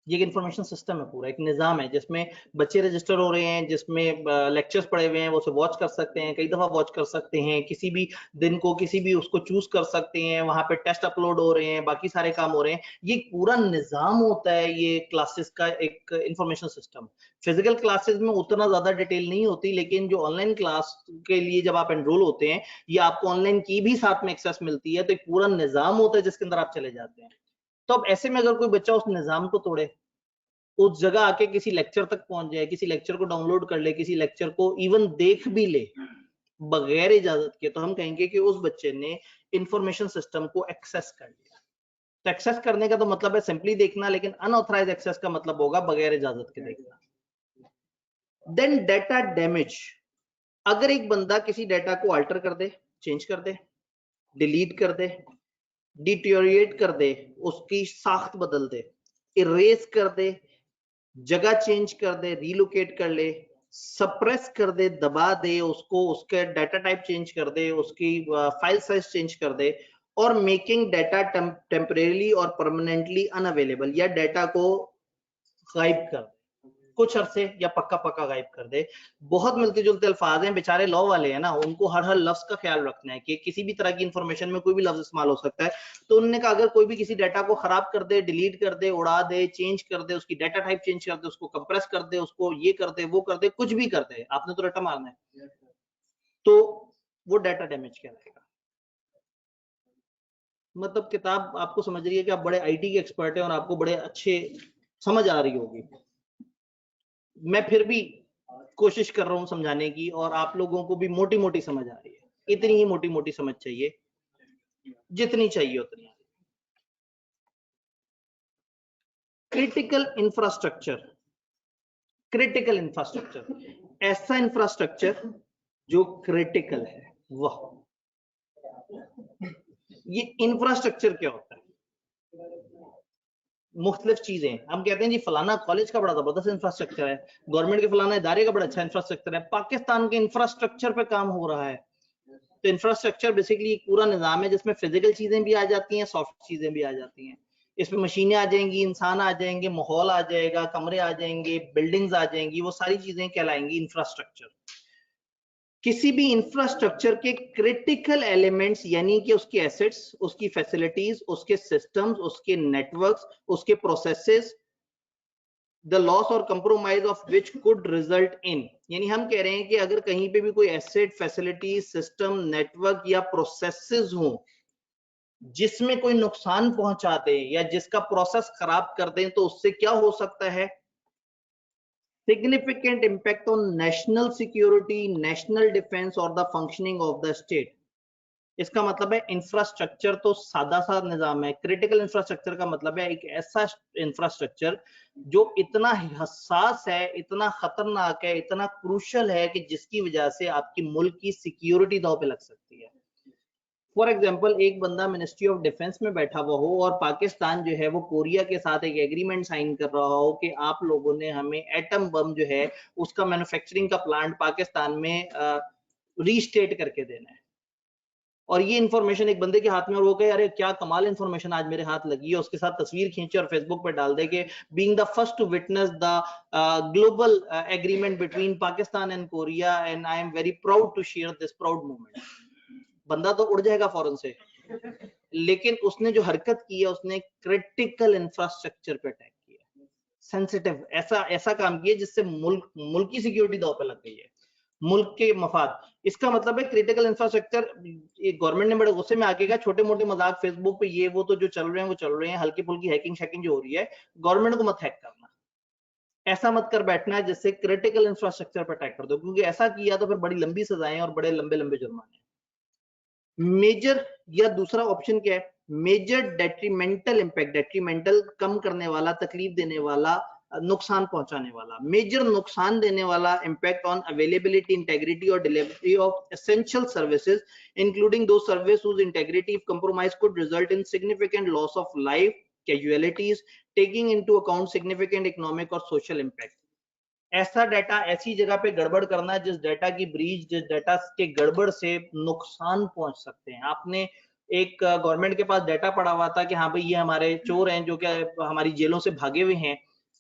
ये एक इंफॉर्मेशन सिस्टम है, पूरा एक निजाम है जिसमें बच्चे रजिस्टर हो रहे हैं, जिसमें लेक्चर्स पड़े हुए हैं, वो उसे वॉच कर सकते हैं, कई दफा वॉच कर सकते हैं, किसी भी दिन को किसी भी उसको चूज कर सकते हैं, वहां पे टेस्ट अपलोड हो रहे हैं, बाकी सारे काम हो रहे हैं। ये पूरा निजाम होता है ये क्लासेस का एक इंफॉर्मेशन सिस्टम। फिजिकल क्लासेस में उतना ज्यादा डिटेल नहीं होती, लेकिन जो ऑनलाइन क्लास के लिए जब आप एनरोल होते हैं, ये आपको ऑनलाइन की भी साथ में एक्सेस मिलती है, तो एक पूरा निजाम होता है जिसके अंदर आप चले जाते हैं। तो अब ऐसे में अगर कोई बच्चा उस निजाम को तोड़े, उस जगह आके किसी लेक्चर तक पहुंच जाए, किसी लेक्चर को डाउनलोड कर ले, किसी लेक्चर को इवन देख भी ले बगैर इजाजत के, तो हम कहेंगे कि उस बच्चे ने इंफॉर्मेशन सिस्टम को एक्सेस कर लिया। तो एक्सेस करने का तो मतलब है सिंपली देखना, लेकिन अनऑथराइज एक्सेस का मतलब होगा बगैर इजाजत के देखना। देन डेटा डैमेज, अगर एक बंदा किसी डेटा को अल्टर कर दे, चेंज कर दे, डिलीट कर दे, डिटोरिएट कर दे, उसकी साख्त बदल दे, इरेज कर दे, जगह चेंज कर दे, रीलोकेट कर ले, सप्रेस कर दे, दबा दे उसको, उसके डाटा टाइप चेंज कर दे, उसकी फाइल साइज चेंज कर दे, और मेकिंग डाटा टेम्परेली और परमानेंटली अनअवेलेबल, या डाटा को गायब कर दे कुछ अरसे या पक्का पक्का गायब कर दे। बहुत मिलते जुलते अल्फाज हैं, बेचारे लॉ वाले हैं ना, उनको हर लफ्ज का ख्याल रखना है कि किसी भी तरह की इंफॉर्मेशन में कोई भी लफ्ज इस्तेमाल हो सकता है। तो उन्होंने कहा अगर कोई भी किसी डाटा को खराब कर दे, डिलीट कर दे, उड़ा दे, चेंज कर दे, उसकी डाटा टाइप चेंज कर दे, उसको कंप्रेस कर दे, उसको ये कर दे, वो कर दे, कुछ भी कर दे, आपने तो रट्टा मारना है, तो वो डाटा डैमेज कहलाएगा। मतलब किताब आपको समझ रही है कि आप बड़े आईटी के एक्सपर्ट हैं और आपको बड़े अच्छे समझ आ रही होगी, मैं फिर भी कोशिश कर रहा हूं समझाने की, और आप लोगों को भी मोटी मोटी समझ आ रही है। इतनी ही मोटी मोटी समझ चाहिए जितनी चाहिए उतनी। क्रिटिकल इंफ्रास्ट्रक्चर, क्रिटिकल इंफ्रास्ट्रक्चर ऐसा इंफ्रास्ट्रक्चर जो क्रिटिकल है, वह ये इंफ्रास्ट्रक्चर क्या होता है? मुख्तलिफ चीजें, हम कहते हैं जी फलाना कॉलेज का बड़ा जबरदस्त इंफ्रास्ट्रक्चर है, गवर्नमेंट के फलाना इदारे का बड़ा अच्छा इंफ्रास्ट्रक्चर है, पाकिस्तान के इंफ्रास्ट्रक्चर पे काम हो रहा है। तो इंफ्रास्ट्रक्चर बेसिकली एक पूरा निजाम है जिसमें फिजिकल चीजें भी आ जाती हैं, सॉफ्ट चीजें भी आ जाती हैं। इसमें मशीनें आ जाएंगी, इंसान आ जाएंगे, माहौल आ जाएगा, कमरे आ जाएंगे, बिल्डिंग्स आ जाएंगी, वो सारी चीजें कहलाएंगी इंफ्रास्ट्रक्चर। किसी भी इंफ्रास्ट्रक्चर के क्रिटिकल एलिमेंट्स यानी कि उसके एसेट्स, उसकी फैसिलिटीज, उसके सिस्टम्स, उसके नेटवर्क्स, उसके प्रोसेसेस, द लॉस और compromise of which could result in, यानी हम कह रहे हैं कि अगर कहीं पे भी कोई एसेट, फैसिलिटी, सिस्टम, नेटवर्क या प्रोसेसेस हो जिसमें कोई नुकसान पहुंचा दे या जिसका प्रोसेस खराब कर दें, तो उससे क्या हो सकता है? Significant impact on national security, national defence और the functioning of the state. इसका मतलब है इंफ्रास्ट्रक्चर तो सादा सा निजाम है, क्रिटिकल इंफ्रास्ट्रक्चर का मतलब है एक ऐसा इंफ्रास्ट्रक्चर जो इतना हसास है, इतना खतरनाक है, इतना क्रूशल है कि जिसकी वजह से आपकी मुल्क की सिक्योरिटी दांव पे लग सकती है। फॉर एग्जाम्पल, एक बंदा मिनिस्ट्री ऑफ डिफेंस में बैठा हुआ हो और पाकिस्तान जो है वो कोरिया के साथ एक एग्रीमेंट साइन कर रहा हो कि आप लोगों ने हमें एटम बम जो है उसका मैन्युफैक्चरिंग का प्लांट पाकिस्तान में रीस्टेट करके देना है, और ये इन्फॉर्मेशन एक बंदे के हाथ में, और वो कहे अरे क्या कमाल इन्फॉर्मेशन आज मेरे हाथ लगी है, उसके साथ तस्वीर खींचे और फेसबुक पे डाल दे के being the first to witness the global agreement between Pakistan and Korea and I am very proud to share this proud moment. बंदा तो उड़ जाएगा फौरन से, लेकिन उसने जो हरकत की है उसने क्रिटिकल इंफ्रास्ट्रक्चर पे अटैक किया, सेंसिटिव ऐसा काम किया जिससे मुल्क की सिक्योरिटी दांव पे लग गई है, मुल्क के मफाद। इसका मतलब है क्रिटिकल इंफ्रास्ट्रक्चर, गवर्नमेंट ने बड़े गुस्से में आके कहा छोटे मोटे मजाक फेसबुक पे ये वो तो जो चल रहे हैं वो चल रहे हैं, हल्की फुल्की हैकिंग शैकिंग जो हो रही है, गवर्नमेंट को मत हैक करना, ऐसा मत कर बैठना है जिससे क्रिटिकल इंफ्रास्ट्रक्चर पर अटैक कर दो, क्योंकि ऐसा किया तो फिर बड़ी लंबी सजाएं और बड़े लंबे लंबे जुर्माने। मेजर, या दूसरा ऑप्शन क्या है? मेजर डेट्रीमेंटल इंपैक्ट, डेट्रीमेंटल कम करने वाला, तकलीफ देने वाला, नुकसान पहुंचाने वाला, मेजर नुकसान देने वाला इम्पैक्ट ऑन अवेलेबिलिटी, इंटेग्रिटी और delivery of essential services including दो service whose integrity if compromised could result in significant loss of life, casualties, taking into account significant economic और social impact। ऐसा डाटा ऐसी जगह पे गड़बड़ करना जिस डाटा की ब्रीच, जिस डाटा के गड़बड़ से नुकसान पहुंच सकते हैं। आपने एक गवर्नमेंट के पास डाटा पड़ा हुआ था कि हाँ भाई ये हमारे चोर हैं जो कि हमारी जेलों से भागे हुए हैं,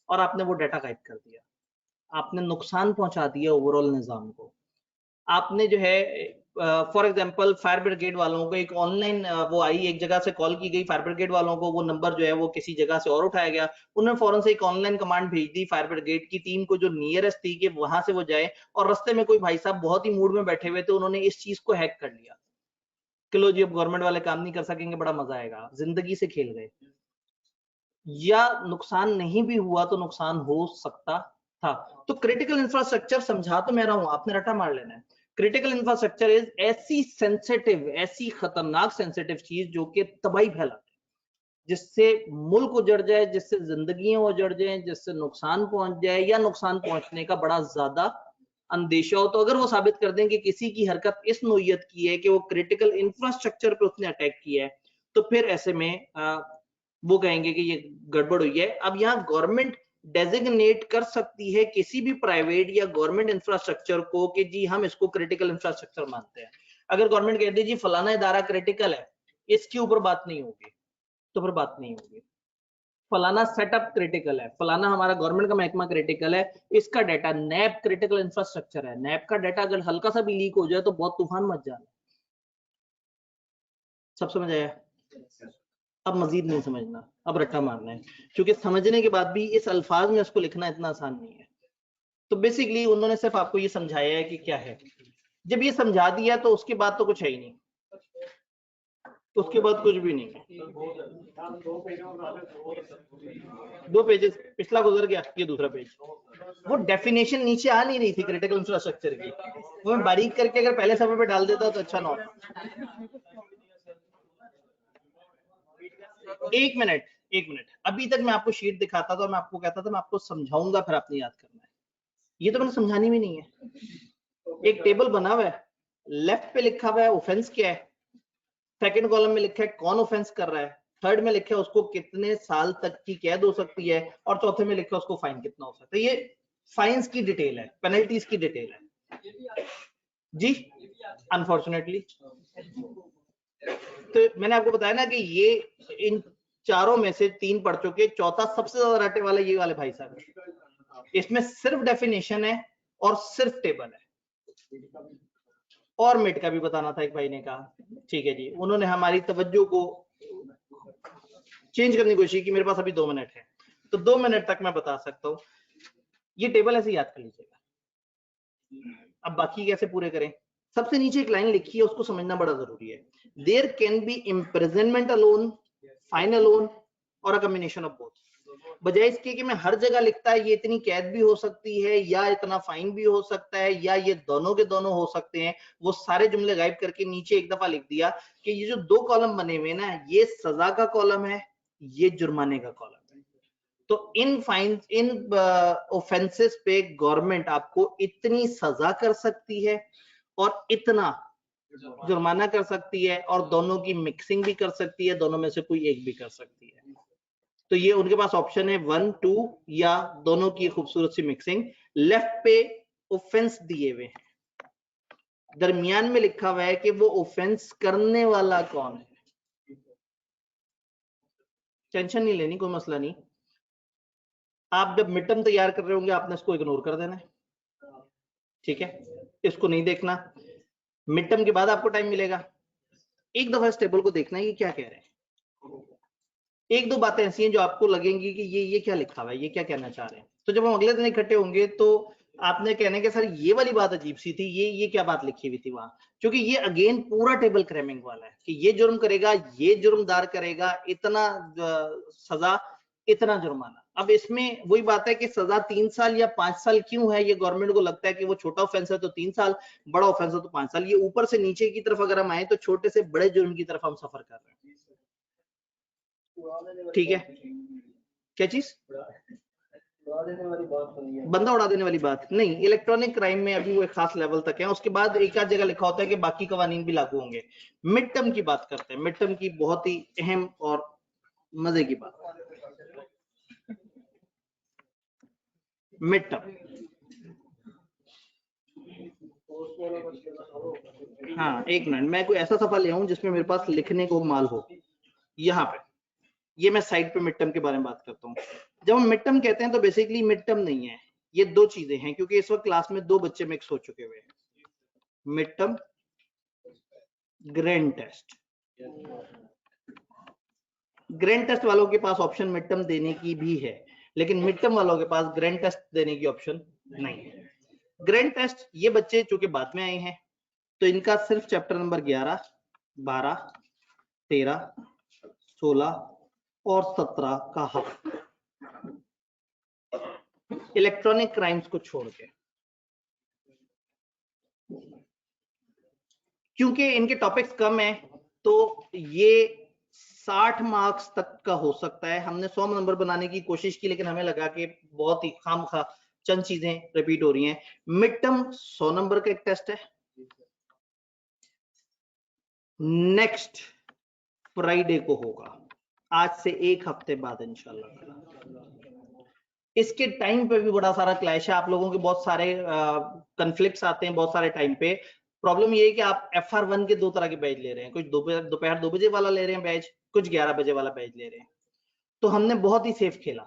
और आपने वो डाटा गायब कर दिया, आपने नुकसान पहुंचा दिया ओवरऑल निजाम को। आपने जो है फॉर एग्जांपल फायर ब्रिगेड वालों को एक ऑनलाइन वो आई, एक जगह से कॉल की गई फायर ब्रिगेड वालों को, वो नंबर जो है वो किसी जगह से और उठाया गया, उन्होंने फौरन से एक ऑनलाइन कमांड भेज दी फायर ब्रिगेड की टीम को जो नियरेस्ट थी कि वहां से वो जाए, और रास्ते में कोई भाई साहब बहुत ही मूड में बैठे हुए थे, उन्होंने इस चीज को हैक कर लिया कि लो जी अब गवर्नमेंट वाले काम नहीं कर सकेंगे, बड़ा मजा आएगा, जिंदगी से खेल गए। या नुकसान नहीं भी हुआ तो नुकसान हो सकता था। तो क्रिटिकल इंफ्रास्ट्रक्चर समझा तो मैं रहा हूं, आपने रटा मार लेना है। क्रिटिकल इंफ्रास्ट्रक्चर इज ऐसी सेंसिटिव, ऐसी खतरनाक सेंसिटिव चीज जो कि तबाही फैलाती है, जिससे मुल्क उजड़ जाए, जिससे जिंदगियां उजड़ जाए, जिससे नुकसान पहुंच जाए या नुकसान पहुंचने का बड़ा ज्यादा अंदेशा हो। तो अगर वो साबित कर दें कि किसी की हरकत इस नोयत की है कि वो क्रिटिकल इंफ्रास्ट्रक्चर पे उसने अटैक किया है, तो फिर ऐसे में वो कहेंगे कि ये गड़बड़ हुई है। अब यहाँ गवर्नमेंट डेजिग्नेट कर सकती है किसी भी प्राइवेट या गवर्नमेंट इंफ्रास्ट्रक्चर को कि जी हम इसको क्रिटिकल इंफ्रास्ट्रक्चर मानते हैं। अगर गवर्नमेंट कहती है जी फलाना इदारा क्रिटिकल है, इसके ऊपर बात नहीं होगी, तो फिर बात नहीं होगी। फलाना सेटअप क्रिटिकल है, फलाना हमारा गवर्नमेंट का महकमा क्रिटिकल है, इसका डाटा नैप क्रिटिकल इंफ्रास्ट्रक्चर है, नैप का डाटा अगर हल्का सा भी लीक हो जाए तो बहुत तूफान मच जाना। सब समझ आया? अब मजीद नहीं समझना, अब रट्टा मारना है, क्योंकि समझने के बाद भी इस अल्फाज में उसको लिखना इतना आसान नहीं है। तो बेसिकली उन्होंने सिर्फ आपको ये समझाया है कि क्या है। जब ये समझा दिया तो उसके बाद तो कुछ है ही नहीं, उसके बाद कुछ भी नहीं है। 2 पेजेस पिछला गुजर गया, ये दूसरा पेज। वो डेफिनेशन नीचे आ नहीं रही थी क्रिटिकल इंफ्रास्ट्रक्चर की, वो मैं बारीक करके अगर पहले सफे पे डाल देता तो अच्छा ना होता। एक मिनट, अभी तक मैं आपको शीट दिखाता था, मैं आपको कहता था मैं आपको समझाऊंगा फिर आपने याद करना है, ये तो मैंने समझानी भी नहीं है। एक टेबल बना हुआ है, लेफ्ट पे लिखा हुआ है ऑफेंस क्या है, सेकंड कॉलम में लिखा है कौन ऑफेंस कर रहा है, थर्ड में लिखा है उसको कितने साल तक की कैद हो सकती है, और चौथे में लिखा है उसको फाइन कितना हो सकता है। ये फाइन्स की डिटेल है, पेनल्टीज की डिटेल है जी, अनफॉर्चुनेटली। तो मैंने आपको बताया ना कि ये इन चारों में से 3 पढ़ चुके, चौथा सबसे ज्यादा रटे वाला ये वाले भाई साहब है। इसमें सिर्फ डेफिनेशन है और सिर्फ टेबल है, और मिट का भी बताना था, एक भाई ने कहा ठीक है जी, उन्होंने हमारी तवज्जो को चेंज करने की कोशिश की। मेरे पास अभी 2 मिनट है, तो 2 मिनट तक मैं बता सकता हूँ। ये टेबल ऐसे याद कर लीजिएगा, अब बाकी कैसे पूरे करें। सबसे नीचे एक लाइन लिखी है, उसको समझना बड़ा जरूरी है। There can be imprisonment alone, fine alone और अ कॉम्बिनेशन ऑफ बोथ। बजाय इसके कि मैं हर जगह लिखता है ये इतनी कैद भी हो सकती है या इतना फाइन भी हो सकता है या ये दोनों के दोनों हो सकते हैं, वो सारे जुमले गायब करके नीचे एक दफा लिख दिया कि ये जो 2 कॉलम बने हुए ना, ये सजा का कॉलम है, ये जुर्माने का कॉलम है। तो इन फाइन, इन ऑफेंसेस पे गवर्नमेंट आपको इतनी सजा कर सकती है और इतना जुर्माना कर सकती है, और दोनों की मिक्सिंग भी कर सकती है, दोनों में से कोई एक भी कर सकती है। तो ये उनके पास ऑप्शन है 1, 2 या दोनों की खूबसूरत सी मिक्सिंग। लेफ्ट पे ऑफेंस दिए हुए हैं, दरमियान में लिखा हुआ है कि वो ऑफेंस करने वाला कौन है। टेंशन नहीं लेनी, कोई मसला नहीं। आप जब मिड टर्म तैयार कर रहे होंगे आपने इसको इग्नोर कर देना है, ठीक है, इसको नहीं देखना। मिड टर्म के बाद आपको टाइम मिलेगा, एक दफा इस टेबल को देखना है कि क्या कह रहे हैं। एक दो बातें ऐसी हैं जो आपको लगेंगी कि ये क्या लिखा हुआ है, ये क्या कहना चाह रहे हैं। तो जब हम अगले दिन इकट्ठे होंगे तो आपने कहने के सर ये वाली बात अजीब सी थी, ये क्या बात लिखी हुई थी वहां, क्योंकि ये अगेन पूरा टेबल क्रैमिंग वाला है कि ये जुर्म करेगा, ये जुर्मदार करेगा, इतना सजा, इतना जुर्माना। अब इसमें वही बात है कि सजा 3 साल या 5 साल क्यों है, ये गवर्नमेंट को लगता है कि वो छोटा ऑफेंस है तो 3 साल, बड़ा ऑफेंस है तो 5 साल। ये ऊपर से नीचे की तरफ अगर हम आए तो छोटे से बड़े जुर्म की तरफ हम सफर कर रहे हैं, ठीक है। क्या चीज? बंदा उड़ा देने वाली बात नहीं, इलेक्ट्रॉनिक क्राइम में अभी वो एक खास लेवल तक है, उसके बाद एक आध जगह लिखा होता है कि बाकी कवानीन भी लागू होंगे। मिड टर्म की बात करते हैं, मिड टर्म की बहुत ही अहम और मजे की बात, मिड टर्म। हाँ एक मिनट, मैं कोई ऐसा सफा ले आऊं जिसमें मेरे पास लिखने को माल हो। यहाँ पे ये मैं साइड पे मिड टर्म के बारे में बात करता हूँ। जब हम मिड टर्म कहते हैं तो बेसिकली मिड टर्म नहीं है, ये दो चीजें हैं, क्योंकि इस वक्त क्लास में दो बच्चे मिक्स हो चुके हुए हैं, mid term, grand test. Grand test वालों के पास ऑप्शन मिड टर्म देने की भी है, लेकिन मिड टर्म वालों के पास ग्रैंड टेस्ट देने की ऑप्शन नहीं है। ग्रैंड टेस्ट ये बच्चे चूंकि बाद में आए हैं तो इनका सिर्फ चैप्टर नंबर 11, 12, 13, 16 और 17 का हक, इलेक्ट्रॉनिक क्राइम्स को छोड़ के, क्योंकि इनके टॉपिक्स कम है तो ये 60 मार्क्स तक का हो सकता है। हमने 100 नंबर बनाने की कोशिश की, लेकिन हमें लगा कि बहुत ही खामखा चंद चीजें रिपीट हो रही हैं। मिड टर्म 100 नंबर का एक टेस्ट है, नेक्स्ट फ्राइडे को होगा, आज से एक हफ्ते बाद इंशाल्लाह। इसके टाइम पे भी बड़ा सारा क्लैश है, आप लोगों के बहुत सारे कन्फ्लिक्ट्स आते हैं बहुत सारे टाइम पे। प्रॉब्लम ये है कि आप FR1 के दो तरह के बैच ले रहे हैं, कुछ दोपहर 2 बजे वाला ले रहे हैं बैच, कुछ 11 बजे वाला बैच ले रहे हैं। तो हमने बहुत ही सेफ खेला,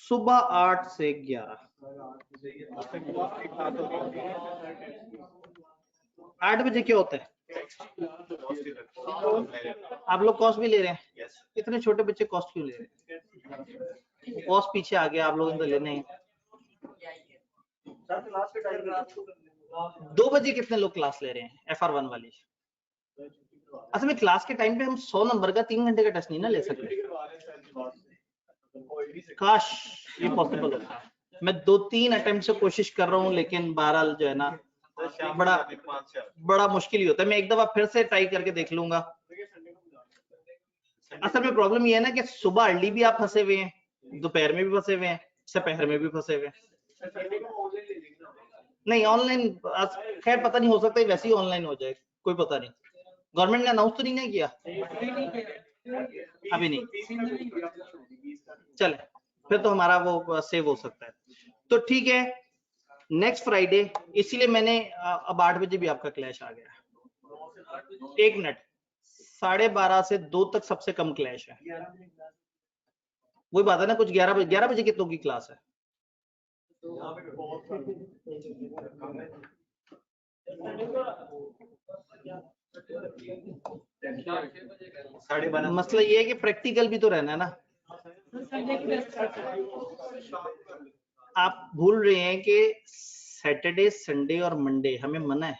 सुबह 8 से 11, 8 बजे क्या होता है? आप लोग कॉस्ट भी ले रहे हैं? इतने छोटे बच्चे कॉस्ट क्यों ले रहे हैं? कॉस्ट पीछे आ गया, आप लोगों ने तो लेने हैं। 2 बजे कितने लोग क्लास ले रहे हैं FR1 वाली? असल में क्लास के टाइम पे हम 100 नंबर का 3 घंटे का टेस्ट नहीं ना ले सकते। काश ये पॉसिबल होता। मैं 2-3 अटेम्प्ट से कोशिश कर रहा हूँ, लेकिन बहरहाल जो है ना बड़ा मुश्किल ही होता है। मैं एक दफा फिर से ट्राई करके देख लूंगा। असल में प्रॉब्लम ये है ना कि सुबह अर्ली भी आप फंसे हुए हैं, दोपहर में भी फंसे हुए हैं, दोपहर में भी फंसे हुए हैं। नहीं ऑनलाइन खैर पता नहीं, हो सकता है वैसे ही ऑनलाइन हो जाए, कोई पता नहीं। गवर्नमेंट ने अनाउंस तो नहीं ना किया अभी? नहीं चले, फिर तो हमारा वो सेव हो सकता है। तो ठीक है, नेक्स्ट फ्राइडे, इसीलिए मैंने अब 8 बजे भी आपका क्लैश आ गया। 1 मिनट, 12:30 से 2 तक सबसे कम क्लैश है। वही बात है ना, कुछ 11 बजे कितनों की क्लास है? मसला ये है कि प्रैक्टिकल भी तो रहना है ना। आप भूल रहे हैं कि सैटरडे, संडे और मंडे हमें मना है,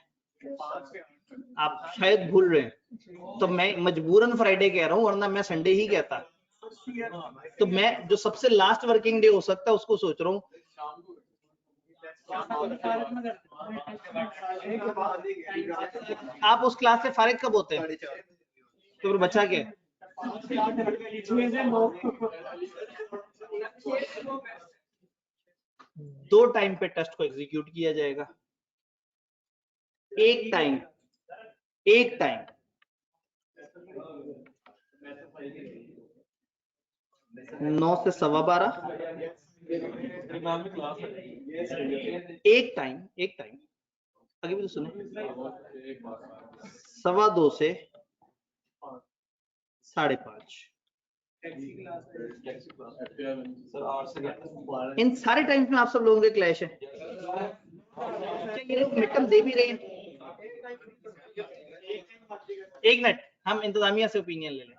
आप शायद भूल रहे हैं। तो मैं मजबूरन फ्राइडे कह रहा हूँ, वरना मैं संडे ही कहता। तो मैं जो सबसे लास्ट वर्किंग डे हो सकता है उसको सोच रहा हूँ। आप उस क्लास से फारिग कब होते हैं? तो फिर बचा क्या? दो टाइम पे टेस्ट को एग्जीक्यूट किया जाएगा। एक टाइम 9 से 12:15, एक टाइम आगे भी तो सुने, 2:15 से 5:30। इन सारे टाइम्स में आप सब लोगों के क्लैश है। ये लोग मिड टर्म दे भी रहे हैं। एक मिनट, हम इंतजामिया से ओपिनियन ले लें।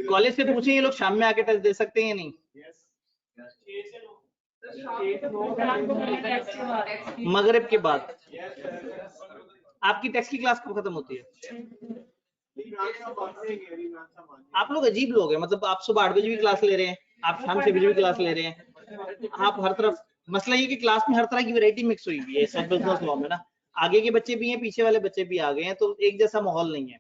कॉलेज से पूछे ये लोग शाम में आके टेस्ट दे सकते हैं या नहीं? मगरिब के बाद। आपकी टेक्स्ट की क्लास कब खत्म होती है? आप लोग अजीब लोग हैं, मतलब आप सुबह 8 बजे भी क्लास ले रहे हैं, आप शाम 6 बजे भी क्लास ले रहे हैं, आप हर तरफ। मसला ये कि क्लास में हर तरह की वैरायटी मिक्स हुई हुई है, सब बिजनेस लॉ में ना, आगे के बच्चे भी हैं, पीछे वाले बच्चे भी आ गए हैं, तो एक जैसा माहौल नहीं है।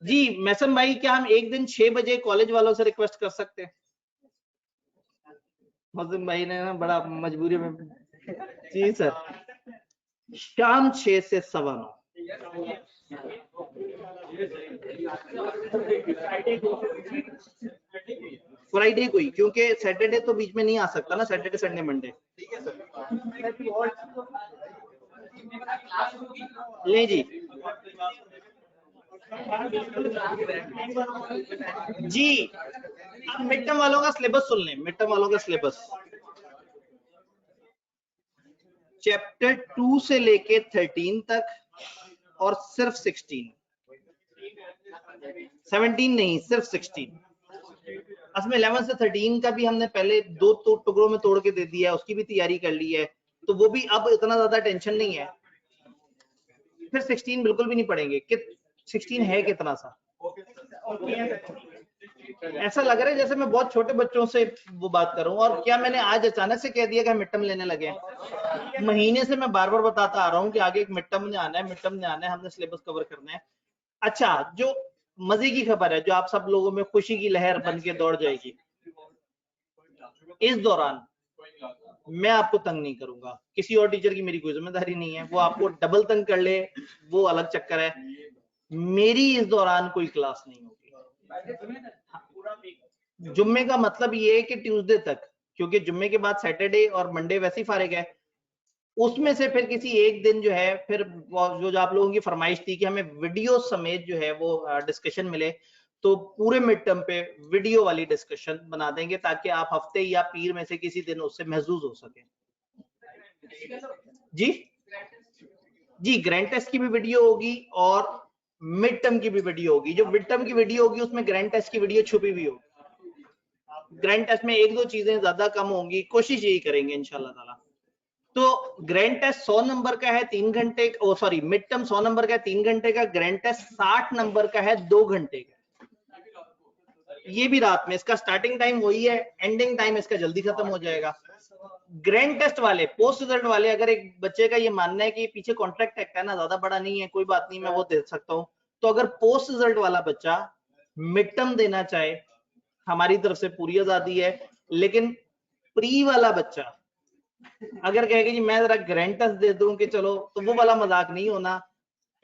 जी मैसन भाई, क्या हम एक दिन 6 बजे कॉलेज वालों से रिक्वेस्ट कर सकते हैं? मौसम भाई ने ना बड़ा मजबूरी में। जी सर, शाम 6 से 9:15। फ्राइडे को ही, क्योंकि सैटरडे तो बीच में नहीं आ सकता ना, सैटरडे संडे मंडे। ले जी जी, अब मिड टर्म वालों का सिलेबस सुन लें, मिड टर्म वालों का सिलेबस चैप्टर 2 से लेके 13 तक और सिर्फ 16, 17 नहीं, सिर्फ 16। असमें 11 से 13 का भी हमने पहले 2 टुकड़ों में तोड़ के दे दिया है, उसकी भी तैयारी कर ली है, तो वो भी अब इतना ज्यादा टेंशन नहीं है। फिर 16 बिल्कुल भी नहीं पढ़ेंगे कि 16 है कितना सा। ऐसा लग रहा है जैसे मैं बहुत छोटे बच्चों से वो बात करूं, और क्या मैंने आज अचानक से कह दिया कि मिड टर्म लेने लगे हैं? महीने से मैं बार बार बताता आ रहा हूं कि आगे एक मिड टर्म ने आना है, मिड टर्म ने आना है, हमने सिलेबस कवर करना है। अच्छा, जो मजे की खबर है, जो आप सब लोगों में खुशी की लहर बन के दौड़ जाएगी, इस दौरान मैं आपको तंग नहीं करूंगा, किसी और टीचर की मेरी कोई जिम्मेदारी नहीं है, वो आपको डबल तंग कर ले वो अलग चक्कर है। मेरी इस दौरान कोई क्लास नहीं होगी। जुम्मे का मतलब ये है कि ट्यूसडे तक, क्योंकि जुम्मे के बाद सैटरडे और मंडे वैसे ही फारिग है, उसमें से फिर किसी एक दिन जो है, फिर जो आप लोगों की फरमाइश थी कि हमें वीडियो समेत जो है वो डिस्कशन मिले, तो पूरे मिड टर्म पे वीडियो वाली डिस्कशन बना देंगे ताकि आप हफ्ते या पीर में से किसी दिन उससे महसूस हो सके। जी ग्रैंड टेस्ट की भी वीडियो होगी और मिड टर्म की भी वीडियो होगी। जो मिड टर्म की वीडियो होगी उसमें ग्रैंड टेस्ट की वीडियो छुपी हुई होगी। ग्रैंड टेस्ट में 1-2 चीजें ज्यादा कम होंगी, कोशिश यही करेंगे इंशाल्लाह ताला। तो ग्रैंड टेस्ट 100 नंबर का है 3 घंटे, सॉरी मिड टर्म 100 नंबर का है 3 घंटे का, ग्रैंड टेस्ट 60 नंबर का है 2 घंटे का। ये भी रात में, इसका स्टार्टिंग टाइम वही है, एंडिंग टाइम इसका जल्दी खत्म हो जाएगा। ग्रैंड टेस्ट वाले, पोस्ट रिजल्ट वाले, अगर एक बच्चे का ये मानना है कि पीछे कॉन्ट्रैक्ट एक्ट है ना, ज्यादा बड़ा नहीं है, कोई बात नहीं, मैं वो दे सकता हूँ, तो अगर पोस्ट रिजल्ट वाला बच्चा मिड टर्म देना चाहे, हमारी तरफ से पूरी आजादी है। लेकिन प्री वाला बच्चा अगर कहेगा जी मैं जरा ग्रैंड टेस्ट दे दूं कि चलो, तो वो वाला मजाक नहीं होना।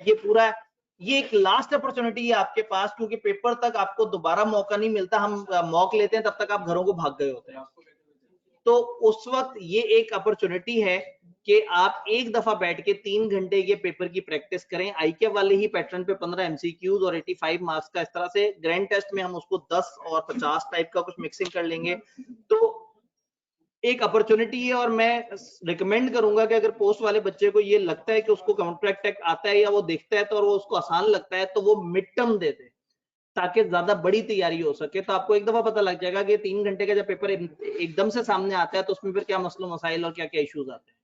ये पूरा, ये एक लास्ट अपॉर्चुनिटी है आपके पास, क्योंकि पेपर तक आपको दोबारा मौका नहीं मिलता। हम मॉक लेते हैं तब तक आप घरों को भाग गए होते हैं, तो उस वक्त ये एक अपॉर्चुनिटी है कि आप एक दफा बैठ के 3 घंटे के पेपर की प्रैक्टिस करें। आईके वाले ही पैटर्न पे 15 एमसीक्यूज और 85 मार्क्स का, इस तरह से ग्रैंड टेस्ट में हम उसको 10 और 50 टाइप का कुछ मिक्सिंग कर लेंगे। तो एक अपॉर्चुनिटी है, और मैं रिकमेंड करूंगा कि अगर पोस्ट वाले बच्चे को ये लगता है कि उसको कॉन्ट्रैक्ट एक्ट आता है या वो देखता है तो, और वो उसको आसान लगता है, तो वो मिड टर्म दे दे ताकि ज्यादा बड़ी तैयारी हो सके। तो आपको एक दफा पता लग जाएगा कि 3 घंटे का जब पेपर एकदम से सामने आता है तो उसमें फिर क्या मसलो मसाइल और क्या क्या इश्यूज आते हैं।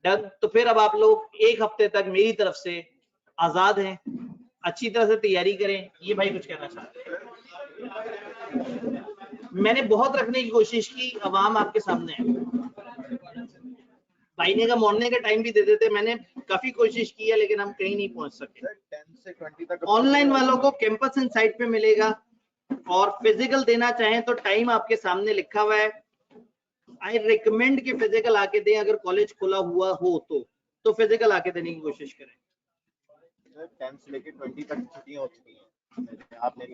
डन। तो फिर अब आप लोग एक हफ्ते तक मेरी तरफ से आजाद हैं, अच्छी तरह से तैयारी करें। ये भाई कुछ कहना चाहते हैं? मैंने बहुत रखने की कोशिश की, अवाम आपके सामने है। भाई ने का मॉर्निंग का टाइम भी दे देते, मैंने काफी कोशिश की है, लेकिन हम कहीं नहीं पहुंच सके। 10 से 20 तक ऑनलाइन वालों को कैंपस इनसाइट पे मिलेगा, और फिजिकल देना चाहें तो टाइम आपके सामने लिखा हुआ है। आई रिकमेंड कि फिजिकल आके दें, अगर कॉलेज खुला हुआ हो तो फिजिकल आके देने की कोशिश करें। 10 से लेके 20 तक छुट्टियां हो चुकी हैं आपने